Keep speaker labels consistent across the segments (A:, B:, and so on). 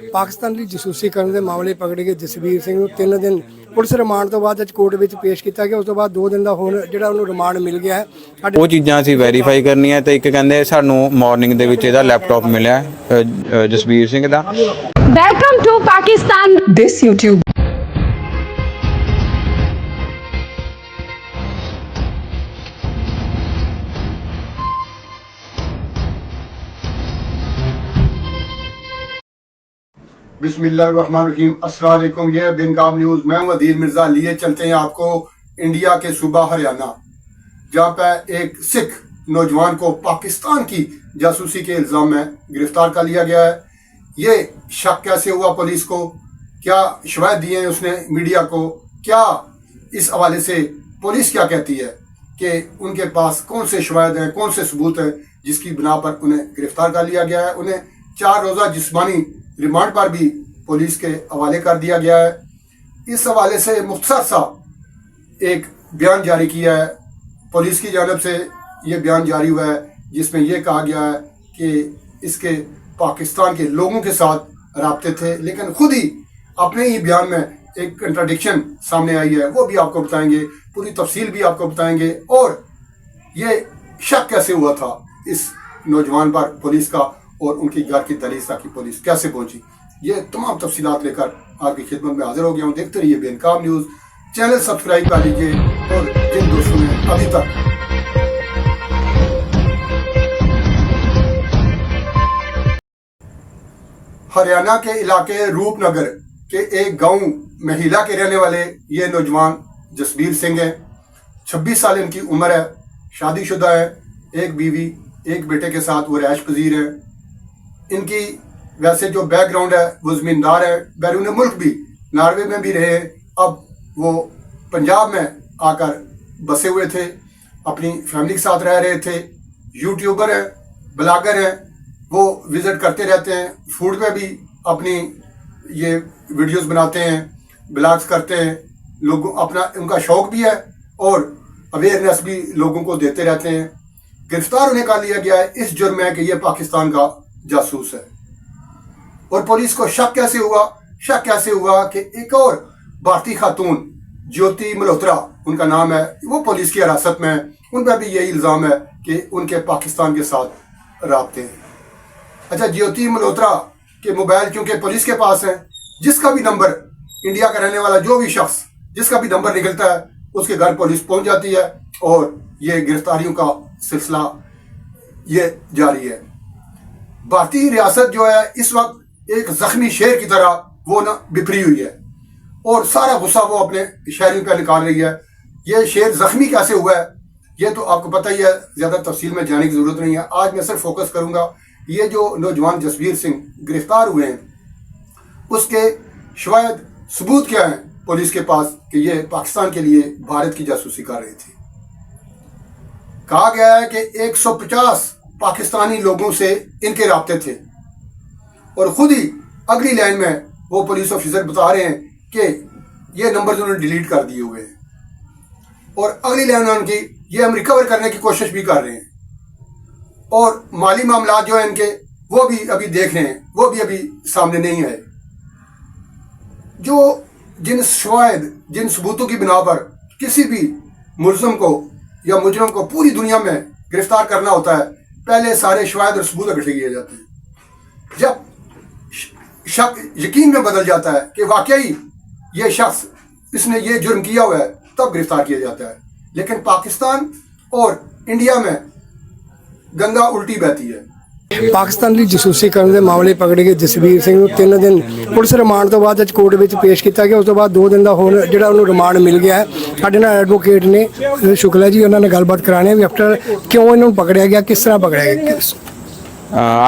A: ਪਾਕਿਸਤਾਨ ਦੀ ਜਸੂਸੀ ਕਰਨ ਦੇ ਮਾਮਲੇ ਪਕੜੇ ਗਏ ਜਸਵੀਰ ਸਿੰਘ ਨੂੰ 3 ਦਿਨ ਪੁਲਿਸ ਰਿਮਾਂਡ ਤੋਂ ਬਾਅਦ ਅੱਜ ਕੋਰਟ ਵਿੱਚ ਪੇਸ਼ ਕੀਤਾ ਗਿਆ। ਉਸ ਤੋਂ ਬਾਅਦ 2 ਦਿਨ ਦਾ ਹੁਣ ਜਿਹੜਾ ਉਹਨੂੰ ਰਿਮਾਂਡ ਮਿਲ ਗਿਆ ਹੈ।
B: ਉਹ ਚੀਜ਼ਾਂ ਅਸੀਂ ਵੈਰੀਫਾਈ ਕਰਨੀਆਂ ਤੇ ਇੱਕ ਕਹਿੰਦੇ ਸਾਨੂੰ ਮਾਰਨਿੰਗ ਦੇ ਵਿੱਚ ਇਹਦਾ ਲੈਪਟਾਪ ਮਿਲਿਆ ਜਸਵੀਰ ਸਿੰਘ ਦਾ।
C: Welcome to Pakistan.
D: This YouTube.
E: बिस्मिल्लाहिर्रहमानिर्रहीम, अस्सलाम वालेकुम। ये बिनकाम न्यूज़, मैं हूं अदील मिर्ज़ा। लिए चलते हैं आपको इंडिया के सूबा हरियाणा, जहाँ पर एक सिख नौजवान को पाकिस्तान की जासूसी के इल्ज़ाम में गिरफ्तार कर लिया गया है। ये शक कैसे हुआ पुलिस को, क्या शवाहद दिए हैं उसने मीडिया को, क्या इस हवाले से पुलिस क्या कहती है कि उनके पास कौन से शवाहद हैं, कौन से सबूत हैं जिसकी बिना पर उन्हें गिरफ्तार कर लिया गया है। उन्हें 4 रोज़ा जिस्मानी रिमांड पर भी पुलिस के हवाले कर दिया गया है। इस हवाले से मुख्तसर सा एक बयान जारी किया है पुलिस की जानब से। ये बयान जारी हुआ है जिसमें यह कहा गया है कि इसके पाकिस्तान के लोगों के साथ राब्ते थे, लेकिन खुद ही अपने ही बयान में एक कंट्राडिक्शन सामने आई है, वो भी आपको बताएंगे, पूरी तफसील भी आपको बताएंगे। और ये शक कैसे हुआ था इस नौजवान पर पुलिस का, और उनकी घर की दहलीज तक की पुलिस कैसे पहुंची, ये तमाम तफसीलात लेकर आपकी खिदमत में हाजिर हो गया हूँ। देखते रहिए बेनकाब न्यूज़। चैनल सब्सक्राइब कर लीजिए, और जिन दोस्तों ने अभी तक हरियाणा के इलाके रूपनगर के एक गांव महिला के रहने वाले ये नौजवान जसबीर सिंह हैं। 26 साल इनकी उम्र है, शादीशुदा है, एक बीवी एक बेटे के साथ वो रैश पजीर है। इनकी वैसे जो बैकग्राउंड है वो ज़मींदार है, बैरून मुल्क भी नॉर्वे में भी रहे, अब वो पंजाब में आकर बसे हुए थे, अपनी फैमिली के साथ रह रहे थे। यूट्यूबर हैं, ब्लॉगर हैं, वो विज़िट करते रहते हैं, फूड पे भी अपनी ये वीडियोस बनाते हैं, ब्लॉग्स करते हैं। लोगों अपना उनका शौक़ भी है और अवेयरनेस भी लोगों को देते रहते हैं। गिरफ्तार उन्हें कर लिया गया है इस जुर्म में कि ये पाकिस्तान का जासूस है। और पुलिस को शक कैसे हुआ कि एक और भारतीय खातून ज्योति मल्होत्रा उनका नाम है, वो पुलिस की हिरासत में है। उन पर भी यही इल्ज़ाम है कि उनके पाकिस्तान के साथ राब्ते हैं। अच्छा, ज्योति मल्होत्रा के मोबाइल चूँकि पुलिस के पास है, जिसका भी नंबर इंडिया का रहने वाला जो भी शख्स जिसका भी नंबर निकलता है उसके घर पुलिस पहुँच जाती है, और ये गिरफ्तारियों का सिलसिला ये जारी है। भारतीय रियासत जो है इस वक्त एक जख्मी शेर की तरह वो ना बिखरी हुई है, और सारा गुस्सा वो अपने शहरियों पर निकाल रही है। ये शेर जख्मी कैसे हुआ है ये तो आपको पता ही है, ज़्यादा तफसील में जाने की ज़रूरत नहीं है। आज मैं सिर्फ फोकस करूंगा ये जो नौजवान जसबीर सिंह गिरफ्तार हुए हैं उसके शवाहद सबूत क्या हैं पुलिस के पास कि ये पाकिस्तान के लिए भारत की जासूसी कर रहे थे। कहा गया है कि 150 पाकिस्तानी लोगों से इनके राब्ते थे, और खुद ही अगली लाइन में वो पुलिस ऑफिसर बता रहे हैं कि ये नंबर उन्होंने डिलीट कर दिए हुए हैं, और अगली लाइन में उनकी ये हम रिकवर करने की कोशिश भी कर रहे हैं, और माली मामला जो है इनके वो भी अभी देख रहे हैं, वो भी अभी सामने नहीं आए। जो जिन शवाहद जिन सबूतों की बिना पर किसी भी मुलज़म को या मुजरम को पूरी दुनिया में गिरफ्तार करना होता है, पहले सारे शवाहद और सबूत इकट्ठे किए जाते हैं। जब शक यकीन में बदल जाता है कि वाकई ये शख्स इसने ये जुर्म किया हुआ है, तब गिरफ्तार किया जाता है। लेकिन पाकिस्तान और इंडिया में गंगा उल्टी बहती है।
A: ਪਾਕਿਸਤਾਨ ਦੀ ਜਸੂਸੀ ਕਰਨ ਦੇ ਮਾਮਲੇ ਪਕੜੇ ਗਏ ਜਸਵੀਰ ਸਿੰਘ ਨੂੰ 3 ਦਿਨ ਪੁਲਿਸ ਰਿਮਾਂਡ ਤੋਂ ਬਾਅਦ ਅੱਜ ਕੋਰਟ ਵਿੱਚ ਪੇਸ਼ ਕੀਤਾ ਗਿਆ। ਉਸ ਤੋਂ ਬਾਅਦ 2 ਦਿਨ ਦਾ ਹੁਣ ਜਿਹੜਾ ਉਹਨੂੰ ਰਿਮਾਂਡ ਮਿਲ ਗਿਆ ਹੈ। ਸਾਡੇ ਨਾਲ ਐਡਵੋਕੇਟ ਨੇ ਸ਼ੁਕਲਾ ਜੀ, ਉਹਨਾਂ ਨਾਲ ਗੱਲਬਾਤ ਕਰਾਣੇ ਵੀ ਆਫਟਰ ਕਿਉਂ ਇਹਨਾਂ ਨੂੰ ਪਕੜਿਆ ਗਿਆ, ਕਿਸ ਤਰ੍ਹਾਂ ਪਕੜਿਆ ਗਿਆ।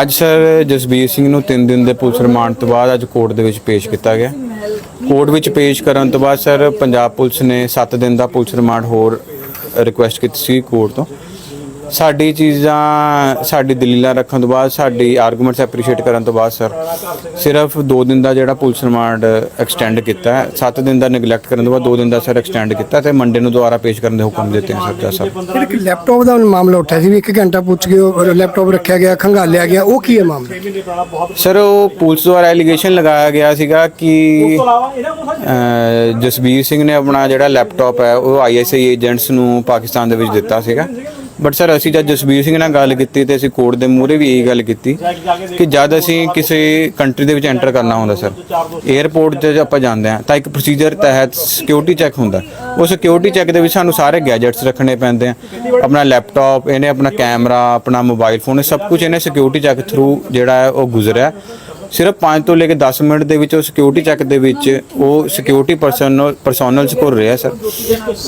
B: ਅੱਜ ਸਰ ਜਸਬੀਰ ਸਿੰਘ ਨੂੰ 3 ਦਿਨ ਦੇ ਪੁਲਿਸ ਰਿਮਾਂਡ ਤੋਂ ਬਾਅਦ ਅੱਜ ਕੋਰਟ ਦੇ ਵਿੱਚ ਪੇਸ਼ ਕੀਤਾ ਗਿਆ। ਕੋਰਟ ਵਿੱਚ ਪੇਸ਼ ਕਰਨ ਤੋਂ ਬਾਅਦ ਸਰ ਪੰਜਾਬ ਪੁਲਿਸ ਨੇ 7 ਦਿਨ ਦਾ ਪੁਲਿਸ ਰਿਮਾਂਡ ਹੋਰ ਰਿਕੁਐਸਟ ਕੀਤੀ ਸੀ ਕੋਰਟ ਤੋਂ। ਸਾਡੀ ਚੀਜ਼ਾਂ ਸਾਡੀ ਦਲੀਲਾਂ ਰੱਖਣ ਤੋਂ ਬਾਅਦ ਸਾਡੀ ਆਰਗੂਮੈਂਟਸ ਐਪਰੀਸ਼ੀਏਟ ਕਰਨ ਤੋਂ ਬਾਅਦ ਸਰ ਸਿਰਫ 2 ਦਿਨ ਦਾ ਜਿਹੜਾ ਪੁਲਿਸ ਰਿਮਾਂਡ ਐਕਸਟੈਂਡ ਕੀਤਾ ਹੈ। 7 ਦਿਨ ਦਾ ਨੈਗਲੈਕਟ ਕਰਨ ਤੋਂ ਬਾਅਦ 2 ਦਿਨ ਦਾ ਸਰ ਐਕਸਟੈਂਡ ਕੀਤਾ ਤੇ ਮੰਡੇ ਨੂੰ ਦੁਬਾਰਾ ਪੇਸ਼ ਕਰਨ ਦੇ ਹੁਕਮ ਦਿੱਤੇ ਹਨ ਸਰ।
A: ਫਿਰ ਇੱਕ ਲੈਪਟਾਪ ਦਾ ਮਾਮਲਾ ਉੱਠਿਆ ਸੀ ਵੀ 1 ਘੰਟਾ ਪੁੱਛ ਕੇ ਉਹ ਲੈਪਟਾਪ ਰੱਖਿਆ ਗਿਆ, ਖੰਗਾਲਿਆ ਗਿਆ, ਉਹ ਕੀ ਹੈ ਮਾਮਲਾ?
B: ਸਰ ਉਹ ਪੁਲਿਸ ਦੁਆਰਾ ਐਲੀਗੇਸ਼ਨ ਲਗਾਇਆ ਗਿਆ ਸੀਗਾ ਕਿ ਜਸਬੀਰ ਸਿੰਘ ਨੇ ਆਪਣਾ ਜਿਹੜਾ ਲੈਪਟਾਪ ਹੈ ਉਹ ਆਈਐਸਆਈ ਏਜੰਟਸ ਨੂੰ ਪਾਕਿਸਤਾਨ ਦੇ ਵਿੱਚ ਦਿੱਤਾ ਸੀਗਾ। ਬਟ ਸਰ ਅਸੀਂ ਜਦ ਜਸਬੀਰ ਸਿੰਘ ਨਾਲ ਗੱਲ ਕੀਤੀ ਤੇ ਅਸੀਂ ਕੋਰਟ ਦੇ ਮੂਹਰੇ ਵੀ ਇਹੀ ਗੱਲ ਕੀਤੀ ਕਿ ਜਦ ਅਸੀਂ ਕਿਸੇ ਕੰਟਰੀ ਦੇ ਵਿੱਚ ਐਂਟਰ ਕਰਨਾ ਹੁੰਦਾ ਸਰ, 에ਅਰਪੋਰਟ ਤੇ ਆਪਾਂ ਜਾਂਦੇ ਹਾਂ ਤਾਂ ਇੱਕ ਪ੍ਰੋਸੀਜਰ ਤਹਿਤ ਸਿਕਿਉਰਿਟੀ ਚੈੱਕ ਹੁੰਦਾ। ਉਹ ਸਿਕਿਉਰਿਟੀ ਚੈੱਕ ਦੇ ਵਿੱਚ ਸਾਨੂੰ ਸਾਰੇ ਗੈਜਟਸ ਰੱਖਣੇ ਪੈਂਦੇ ਆ, ਆਪਣਾ ਲੈਪਟਾਪ, ਇਹਨੇ ਆਪਣਾ ਕੈਮਰਾ, ਆਪਣਾ ਮੋਬਾਈਲ ਫੋਨ, ਇਹ ਸਭ ਕੁਝ ਇਹਨੇ ਸਿਕਿਉਰਿਟੀ ਚੈੱਕ ਥਰੂ ਜਿਹੜਾ ਹੈ ਉਹ ਗੁਜ਼ਰਿਆ। ਸਿਰਫ 5 ਤੋਂ ਲੈ ਕੇ 10 ਮਿੰਟ ਦੇ ਵਿੱਚ ਉਹ ਸਿਕਿਉਰਿਟੀ ਚੈੱਕ ਦੇ ਵਿੱਚ ਉਹ ਸਿਕਿਉਰਿਟੀ ਪਰਸਨਲਸ ਕੋਲ ਰਿਹਾ ਸਰ।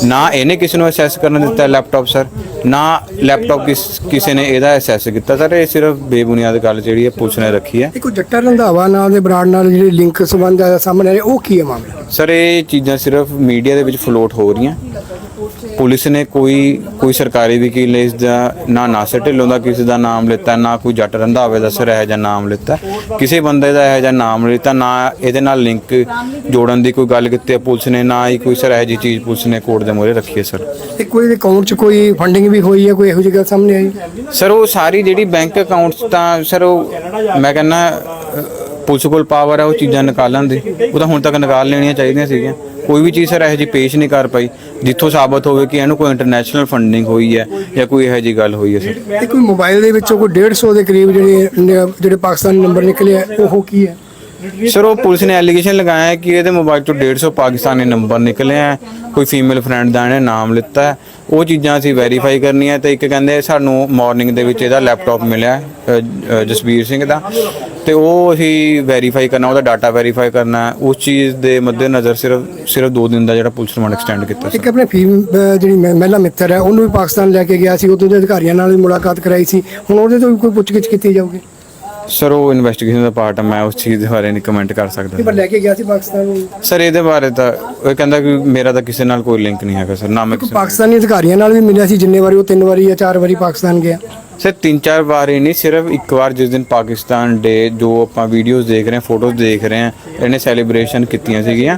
B: ਨਾ ਇਹਨੇ ਕਿਸੇ ਨੂੰ ਅਸੈਸ ਕਰਨ ਦਿੱਤਾ ਲੈਪਟਾਪ ਸਰ, ਨਾ ਲੈਪਟਾਪ ਕਿਸੇ ਨੇ ਇਹਦਾ ਅਸੈਸ ਕੀਤਾ ਸਰ। ਇਹ ਸਿਰਫ ਬੇਬੁਨਿਆਦ ਗੱਲ ਜਿਹੜੀ ਹੈ ਪੁਲਿਸ ਨੇ ਰੱਖੀ ਹੈ।
A: ਇੱਕ ਜੱਟਾ ਰੰਧਾਵਾ ਨਾਲ ਦੇ ਬਰਾੜ ਨਾਲ ਜਿਹੜੇ ਲਿੰਕ ਸੰਬੰਧ ਸਾਹਮਣੇ ਆਏ, ਉਹ ਕੀ ਹੈ ਮਾਮਲਾ?
B: ਸਰ ਇਹ ਚੀਜ਼ਾਂ ਸਿਰਫ ਮੀਡੀਆ ਦੇ ਵਿੱਚ ਫਲੋਟ ਹੋ ਰਹੀਆਂ। ਪੁਲਿਸ ਨੇ ਕੋਈ ਸਰਕਾਰੀ ਵਕੀਲ ਨੇ ਇਸ ਦਾ ਨਾ ਸਿਰ ਢਿੱਲੋਂ ਦਾ ਕਿਸੇ ਦਾ ਨਾਮ ਲਿੱਤਾ, ਨਾ ਕੋਈ ਜੱਟ ਰੰਧਾਵੇ ਦਾ ਸਰ ਇਹੋ ਜਿਹਾ ਨਾਮ ਲਿੱਤਾ, ਕਿਸੇ ਬੰਦੇ ਦਾ ਇਹੋ ਜਿਹਾ ਨਾਮ ਲਿੱਤਾ, ਨਾ ਇਹਦੇ ਨਾਲ ਲਿੰਕ ਜੋੜਨ ਦੀ ਕੋਈ ਗੱਲ ਕੀਤੀ ਹੈ ਪੁਲਿਸ ਨੇ, ਨਾ ਹੀ ਕੋਈ ਸਰ ਇਹੋ ਜਿਹੀ ਚੀਜ਼ ਪੁਲਿਸ ਨੇ ਕੋਰਟ ਦੇ ਮੂਹਰੇ ਰੱਖੀ ਹੈ ਸਰ।
A: ਤੇ ਕੋਈ ਅਕਾਊਂਟ 'ਚ ਕੋਈ ਫੰਡਿੰਗ ਵੀ ਹੋਈ ਹੈ, ਕੋਈ ਇਹੋ ਜਿਹੀ ਗੱਲ ਸਾਹਮਣੇ ਆਈ?
B: ਸਰ ਉਹ ਸਾਰੀ ਜਿਹੜੀ ਬੈਂਕ ਅਕਾਊਂਟਸ ਤਾਂ ਸਰ ਉਹ ਮੈਂ ਕਹਿੰਦਾ ਪੁਲਿਸ ਕੋਲ ਪਾਵਰ ਹੈ ਉਹ ਚੀਜ਼ਾਂ ਨਿਕਾਲਣ ਦੀ, ਉਹ ਤਾਂ ਹੁਣ ਤੱਕ ਨਿਕਾਲ ਲੈਣੀਆਂ ਚਾਹੀਦੀਆਂ ਸੀਗੀਆਂ। ਕੋਈ ਵੀ ਚੀਜ਼ ਸਰ ਇਹੋ ਜਿਹੀ ਪੇਸ਼ ਨਹੀਂ ਕਰ ਪਾਈ ਜਿੱਥੋਂ ਸਾਬਤ ਹੋਵੇ ਕਿ ਇਹਨੂੰ ਕੋਈ ਇੰਟਰਨੈਸ਼ਨਲ ਫੰਡਿੰਗ ਹੋਈ ਹੈ ਜਾਂ ਕੋਈ ਇਹੋ ਜਿਹੀ ਗੱਲ ਹੋਈ ਹੈ ਸਰ।
A: ਇਹ ਕੋਈ ਮੋਬਾਈਲ ਦੇ ਵਿੱਚੋਂ ਕੋਈ 150 ਦੇ ਕਰੀਬ ਜਿਹੜੇ ਪਾਕਿਸਤਾਨੀ ਨੰਬਰ ਨਿਕਲੇ ਆ, ਉਹ ਕੀ ਹੈ?
B: ਸਰ ਉਹ ਪੁਲਿਸ ਨੇ ਐਲੀਗੇਸ਼ਨ ਲਗਾਇਆ ਹੈ ਕਿ ਇਹਦੇ ਮੋਬਾਈਲ ਤੋਂ 150 ਪਾਕਿਸਤਾਨੀ ਨੰਬਰ ਨਿਕਲੇ ਆ, ਕੋਈ ਫੀਮੇਲ ਫਰੈਂਡ ਦਾ ਇਹਨੇ ਨਾਮ ਲਿੱਤਾ ਹੈ। ਉਹ ਚੀਜ਼ਾਂ ਅਸੀਂ ਵੈਰੀਫਾਈ ਕਰਨੀਆਂ ਤੇ ਇੱਕ ਕਹਿੰਦੇ ਸਾਨੂੰ ਮਾਰਨਿੰਗ ਦੇ ਵਿੱਚ ਇਹਦਾ ਲੈਪਟਾਪ ਮਿਲਿਆ ਜਸਬੀਰ ਸਿੰਘ ਦਾ, ਤੇ ਉਹ ਅਸੀਂ ਵੈਰੀਫਾਈ ਕਰਨਾ, ਉਹਦਾ ਡਾਟਾ ਵੈਰੀਫਾਈ ਕਰਨਾ। ਉਸ ਚੀਜ਼ ਦੇ ਮੱਦੇਨਜ਼ਰ ਸਿਰਫ 2 ਦਿਨ ਦਾ ਜਿਹੜਾ ਪੁਲਿਸ ਰਿਮਾਂਡ ਐਕਸਟੈਂਡ ਕੀਤਾ ਸੀ।
A: ਇੱਕ ਆਪਣੇ ਜਿਹੜੀ ਮਹਿਲਾ ਮਿੱਤਰ ਹੈ ਉਹਨੂੰ ਵੀ ਪਾਕਿਸਤਾਨ ਲੈ ਕੇ ਗਿਆ ਸੀ, ਉਦੋਂ ਦੇ ਅਧਿਕਾਰੀਆਂ ਨਾਲ ਵੀ ਮੁਲਾਕਾਤ ਕਰਾਈ ਸੀ, ਹੁਣ ਉਹਦੇ ਤੋਂ ਵੀ ਕੋਈ ਪੁੱਛਗਿੱਛ ਕੀਤੀ ਜਾਊਗੀ?
B: ਸਰ ਉਹ ਇਨਵੈਸਟੀਗੇਸ਼ਨ ਦਾ ਪਾਰਟ ਹੈ, ਮੈਂ ਉਸ ਚੀਜ਼ ਦੇ ਬਾਰੇ ਨਹੀਂ ਕਮੈਂਟ ਕਰ ਸਕਦਾ।
A: ਪਰ ਲੈ ਕੇ ਗਿਆ ਸੀ ਪਾਕਿਸਤਾਨ ਨੂੰ?
B: ਸਰ ਇਹਦੇ ਬਾਰੇ ਤਾਂ ਉਹ ਕਹਿੰਦਾ ਕਿ ਮੇਰਾ ਤਾਂ ਕਿਸੇ ਨਾਲ ਕੋਈ ਲਿੰਕ ਨਹੀਂ ਹੈਗਾ ਸਰ, ਨਾ ਮੈਂ ਕਿਸੇ
A: ਪਾਕਿਸਤਾਨੀ ਅਧਿਕਾਰੀਆਂ ਨਾਲ ਵੀ ਮਿਲਿਆ ਸੀ ਜਿੰਨੇ ਵਾਰੀ ਉਹ 3 ਵਾਰੀ ਜਾਂ 4 ਵਾਰੀ ਪਾਕਿਸਤਾਨ ਗਿਆ?
B: ਸਰ 3-4 ਵਾਰ ਹੀ ਨਹੀਂ, ਸਿਰਫ ਇੱਕ ਵਾਰ ਜਿਸ ਦਿਨ ਪਾਕਿਸਤਾਨ ਡੇ ਜੋ ਆਪਾਂ ਵੀਡੀਓਜ਼ ਦੇਖ ਰਹੇ ਹਾਂ, ਫੋਟੋਜ਼ ਦੇਖ ਰਹੇ ਹਾਂ, ਇਹਨੇ ਸੈਲੀਬ੍ਰੇਸ਼ਨ ਕੀਤੀਆਂ ਸੀਗੀਆਂ।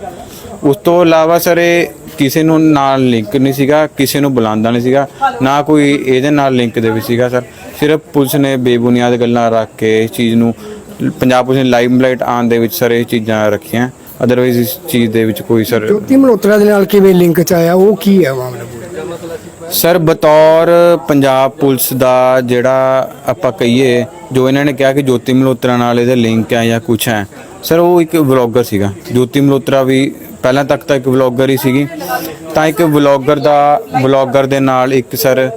B: ਉਸ ਤੋਂ ਇਲਾਵਾ ਸਰ ਇਹ ਕਿਸੇ ਨੂੰ ਨਾਲ ਲਿੰਕ ਨਹੀਂ ਸੀਗਾ, ਕਿਸੇ ਨੂੰ ਬੁਲਾਉਂਦਾ ਨਹੀਂ ਸੀਗਾ, ਨਾ ਕੋਈ ਇਹਦੇ ਨਾਲ ਲਿੰਕ ਦੇ ਵਿੱਚ ਸੀਗਾ ਸਰ। ਸਿਰਫ ਪੁਲਿਸ ਨੇ ਬੇਬੁਨਿਆਦ ਗੱਲਾਂ ਰੱਖ ਕੇ ਇਸ ਚੀਜ਼ ਨੂੰ ਪੰਜਾਬ ਪੁਲਿਸ ਨੇ ਲਾਈਮਲਾਈਟ ਆਉਣ ਦੇ ਵਿੱਚ ਸਰ ਇਹ ਚੀਜ਼ਾਂ ਰੱਖੀਆਂ। ਅਦਰਵਾਈਜ਼ ਇਸ ਚੀਜ਼ ਦੇ ਵਿੱਚ ਕੋਈ ਸਰ
A: ਜੋਤੀ ਮਲਹੋਤਰਾ ਦੇ ਨਾਲ ਕਿਵੇਂ ਲਿੰਕ ਚ ਆਇਆ, ਉਹ ਕੀ ਹੈ ਮਾਮਲਾ?
B: ਸਰ ਬਤੌਰ ਪੰਜਾਬ ਪੁਲਿਸ ਦਾ ਜਿਹੜਾ ਆਪਾਂ ਕਹੀਏ, ਜੋ ਇਹਨਾਂ ਨੇ ਕਿਹਾ ਕਿ ਜੋਤੀ ਮਲਹੋਤਰਾ ਨਾਲ ਇਹਦੇ ਲਿੰਕ ਹੈ ਜਾਂ ਕੁਛ ਹੈ, ਸਰ ਉਹ ਇੱਕ ਵਲੌਗਰ ਸੀਗਾ। ਜੋਤੀ ਮਲਹੋਤਰਾ ਵੀ ਪਹਿਲਾਂ ਤੱਕ ਤਾਂ ਇੱਕ ਵਲੌਗਰ ਹੀ ਸੀਗੀ, ਤਾਂ ਇੱਕ ਵਲੌਗਰ ਦੇ ਨਾਲ ਇੱਕ ਸਰ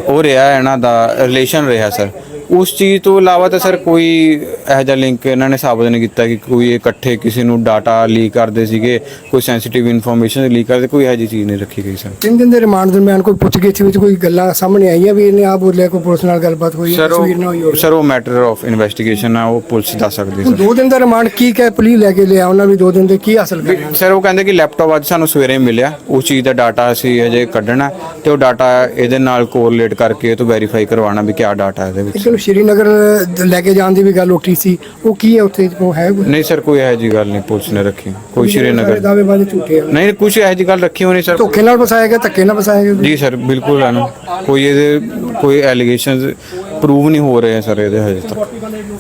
B: ਉਹ ਰਿਹਾ ਇਹਨਾਂ ਦਾ ਰਿਲੇਸ਼ਨ ਰਿਹਾ ਸਰ। ਉਸ ਚੀਜ਼ ਤੋਂ ਇਲਾਵਾ ਤਾਂ ਸਰ ਕੋਈ ਇਹੋ ਜਿਹਾ ਲਿੰਕ ਇਹਨਾਂ ਨੇ ਸਾਬਤ ਨਹੀਂ ਕੀਤਾ ਕਿ ਕੋਈ ਇਕੱਠੇ ਕਿਸੇ ਨੂੰ ਡਾਟਾ ਲੀਕ ਕਰਦੇ ਸੀਗੇ, ਕੋਈ ਸੈਂਸਿਟਿਵ ਇਨਫੋਰਮੇਸ਼ਨ ਲੀਕ ਕਰਦੇ, ਕੋਈ ਇਹੋ ਜਿਹੀ ਚੀਜ਼ ਨਹੀਂ ਰੱਖੀ ਗਈ ਸਰ।
A: 3 ਦਿਨ ਦੇ ਰਿਮਾਂਡ ਦਰਮਿਆਨ ਕੋਈ ਪੁੱਛਗਿੱਛ ਵਿੱਚ ਕੋਈ ਗੱਲਾਂ ਸਾਹਮਣੇ ਆਈਆਂ ਵੀ ਇਹਨੇ ਆ ਬੋਲਿਆ, ਕੋਈ ਪੁਲਿਸ ਨਾਲ ਗੱਲਬਾਤ ਹੋਈ ਹੈ, ਤਸਵੀਰ ਨਾ ਹੋਈ ਹੋਵੇ?
B: ਸਰ ਉਹ ਮੈਟਰ ਆਫ ਇਨਵੈਸਟੀਗੇਸ਼ਨ ਆ, ਉਹ ਪੁਲਿਸ ਦੱਸ ਸਕਦੀ ਸਰ।
A: 2 ਦਿਨ ਦਾ ਰਿਮਾਂਡ ਕੀ ਕਹਿ ਪੁਲਿਸ ਲੈ ਕੇ ਲਿਆ ਉਹਨਾਂ ਵੀ 2 ਦਿਨ ਦੇ ਕੀ ਹਾਸਲ ਕਰਿਆ?
B: ਸਰ ਉਹ ਕਹਿੰਦੇ ਕਿ ਲੈਪਟਾਪ ਅੱਜ ਸਾਨੂੰ ਸਵੇਰੇ ਮਿਲਿਆ, ਉਸ ਚੀਜ਼ ਦਾ ਡਾਟਾ ਅਸੀਂ ਅਜੇ ਕੱਢਣਾ ਤੇ ਉਹ ਡਾਟਾ ਇਹਦੇ ਨਾਲ ਕੋਰਿਲੇਟ ਕਰਕੇ ਇਹ ਤੋਂ ਵੈਰੀਫਾਈ ਕਰਵਾਉਣਾ ਵੀ ਕਿਆ ਡਾਟਾ ਇਹਦੇ ਵਿੱਚ।
A: ਚਲੋ ਸ਼੍ਰੀਨਗਰ ਲੈ ਕੇ ਜਾਣ ਦੀ ਵੀ ਗੱਲ ਉੱਠੀ ਸੀ, ਉਹ ਕੀ ਹੈ ਉੱਥੇ, ਉਹ ਹੈ ਕੋਈ?
B: ਨਹੀਂ ਸਰ ਕੋਈ ਇਹੋ ਜਿਹੀ ਗੱਲ ਨਹੀਂ ਪੁਲਿਸ ਨੇ ਰੱਖੀ, ਕੋਈ ਸ਼੍ਰੀਨਗਰ
A: ਦਾਅਵੇਬਾਜ਼ੀ ਝੂਠੇ ਆ?
B: ਨਹੀਂ, ਕੁਛ ਇਹੋ ਜਿਹੀ ਗੱਲ ਰੱਖੀ ਹੋਣੀ ਸਰ।
A: ਧੋਖੇ ਨਾਲ ਫਸਾਇਆ ਗਿਆ, ਧੱਕੇ ਨਾਲ ਫਸਾਇਆ ਗਿਆ?
B: ਜੀ ਸਰ ਬਿਲਕੁਲ ਹੈ ਨਾ, ਕੋਈ ਇਹਦੇ ਕੋਈ ਐਲੀਗੇਸ਼ਨਸ ਪ੍ਰੂਵ ਨਹੀਂ ਹੋ ਰਹੇ ਸਰ ਇਹਦੇ ਹਜੇ ਤੱਕ।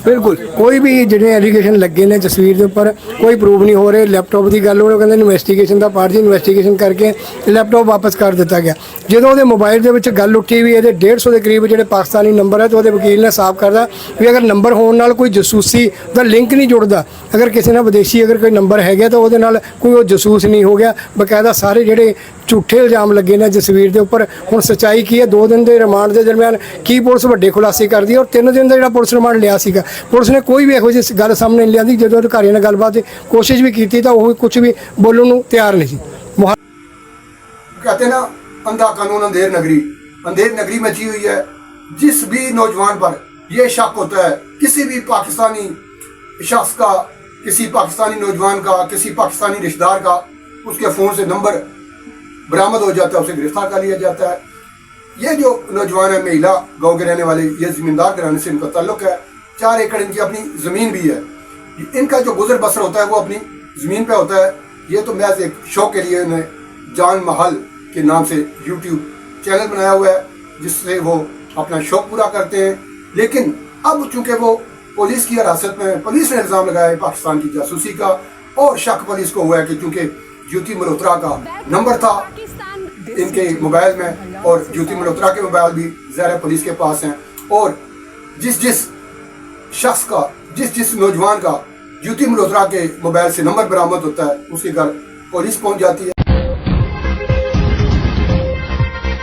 A: ਬਿਲਕੁਲ ਕੋਈ ਵੀ ਜਿਹੜੇ ਐਲੀਗੇਸ਼ਨ ਲੱਗੇ ਨੇ ਜਸਵੀਰ ਦੇ ਉੱਪਰ ਕੋਈ ਪ੍ਰੂਵ ਨਹੀਂ ਹੋ ਰਹੇ। ਲੈਪਟਾਪ ਦੀ ਗੱਲ ਉਹ ਕਹਿੰਦੇ ਇਨਵੈਸਟੀਗੇਸ਼ਨ ਦਾ ਪਾਰਟ ਸੀ, ਇਨਵੈਸਟੀਗੇਸ਼ਨ ਕਰਕੇ ਲੈਪਟਾਪ ਵਾਪਸ ਕਰ ਦਿੱਤਾ ਗਿਆ। ਜਦੋਂ ਉਹਦੇ ਮੋਬਾਈਲ ਦੇ ਵਿੱਚ ਗੱਲ ਉੱਠੀ ਵੀ ਇਹਦੇ 150 ਦੇ ਕਰੀਬ ਜਿਹੜੇ ਪਾਕਿਸਤਾਨੀ ਨੰਬਰ ਹੈ, ਤਾਂ ਉਹਦੇ ਵਕੀਲ ਨੇ ਸਾਫ਼ ਕਰਦਾ ਵੀ ਅਗਰ ਨੰਬਰ ਹੋਣ ਨਾਲ ਕੋਈ ਜਸੂਸੀ ਦਾ ਲਿੰਕ ਨਹੀਂ ਜੁੜਦਾ, ਅਗਰ ਕਿਸੇ ਨਾਲ ਵਿਦੇਸ਼ੀ ਅਗਰ ਕੋਈ ਨੰਬਰ ਹੈਗਾ ਤਾਂ ਉਹਦੇ ਨਾਲ ਕੋਈ ਉਹ ਜਸੂਸ ਨਹੀਂ ਹੋ ਗਿਆ। ਬਕਾਇਦਾ ਸਾਰੇ ਜਿਹੜੇ ਝੂਠੇ ਇਲਜ਼ਾਮ ਲੱਗੇ ਨੇ ਜਸਵੀਰ ਦੇ ਉੱਪਰ, ਹੁਣ ਸੱਚਾਈ ਕੀ ਹੈ? 2 ਦਿਨ ਦੇ ਰਿਮਾਂਡ ਦੇ ਦਰਮਿਆਨ ਕੀ ਪੁਲਿਸ ਵੱਡੇ ਖੁਲਾਸੇ ਕਰਦੀ ਹੈ? ਔਰ 3 ਦਿਨ ਦਾ ਜਿਹੜਾ ਪੁਲਿਸ ਰਿਮਾਂਡ ਲਿਆ ਸੀਗਾ, ਪੁਲਿਸ ਨੇ ਕੋਈ ਵੀ ਇਹੋ ਜਿਹੀ ਗੱਲ ਸਾਹਮਣੇ ਨਹੀਂ ਲਿਆਂਦੀ। ਜਦੋਂ ਅਧਿਕਾਰੀਆਂ ਨਾਲ ਗੱਲਬਾਤ ਦੀ ਕੋਸ਼ਿਸ਼ ਵੀ ਕੀਤੀ ਤਾਂ ਉਹ ਕੁਝ ਵੀ ਬੋਲਣ ਨੂੰ ਤਿਆਰ ਨਹੀਂ ਸੀ।
E: कहते हैं ना, अंधा कानून अंधेर नगरी मची हुई है। जिस भी नौजवान पर यह शक होता है, किसी भी पाकिस्तानी शख्स का, किसी पाकिस्तानी नौजवान का, किसी पाकिस्तानी रिश्तेदार का, उसके फ़ोन से नंबर बरामद हो जाता है, उसे गिरफ्तार कर लिया जाता है। ये जो नौजवान है महिला गांव के रहने वाले, ये जमींदार घराने से इनका ताल्लुक है। 4 एकड़ इनकी अपनी ज़मीन भी है। इनका जो गुजर बसर होता है वो अपनी ज़मीन पे होता है। ये तो महज एक शौक के लिए इन्हें जान महल के नाम से यूट्यूब चैनल बनाया हुआ है, जिससे वो अपना शौक पूरा करते हैं। लेकिन अब चूंकि वो पुलिस की हिरासत में, पुलिस ने इल्ज़ाम लगाया है पाकिस्तान की जासूसी का, और शक पुलिस को हुआ है कि चूंकि ज्योति मल्होत्रा का नंबर था इनके मोबाइल में, और ज्योति मल्होत्रा के मोबाइल भी ज़ाहिर पुलिस के पास हैं, और जिस शख्स का, जिस नौजवान का ज्योति मल्होत्रा के मोबाइल से नंबर बरामद होता है, उसके घर पुलिस पहुंच जाती है।